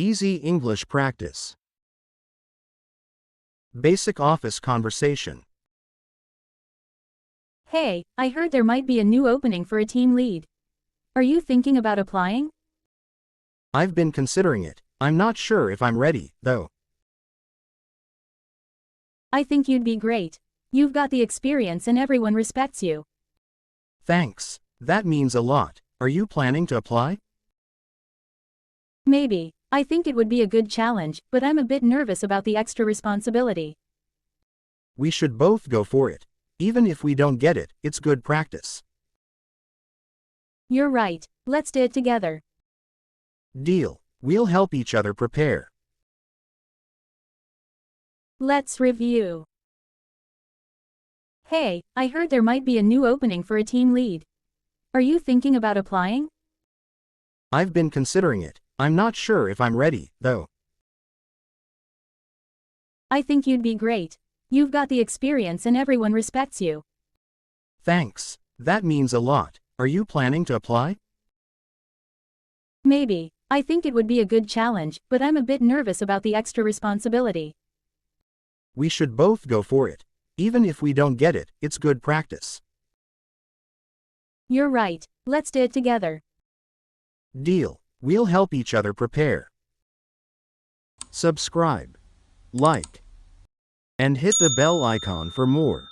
Easy English practice. Basic office conversation. Hey, I heard there might be a new opening for a team lead. Are you thinking about applying? I've been considering it. I'm not sure if I'm ready, though. I think you'd be great. You've got the experience and everyone respects you. Thanks. That means a lot. Are you planning to apply? Maybe. I think it would be a good challenge, but I'm a bit nervous about the extra responsibility. We should both go for it. Even if we don't get it, it's good practice. You're right. Let's do it together. Deal. We'll help each other prepare. Let's review. Hey, I heard there might be a new opening for a team lead. Are you thinking about applying? I've been considering it. I'm not sure if I'm ready, though. I think you'd be great. You've got the experience and everyone respects you. Thanks. That means a lot. Are you planning to apply? Maybe. I think it would be a good challenge, but I'm a bit nervous about the extra responsibility. We should both go for it. Even if we don't get it, it's good practice. You're right. Let's do it together. Deal. We'll help each other prepare. Subscribe, like, and hit the bell icon for more.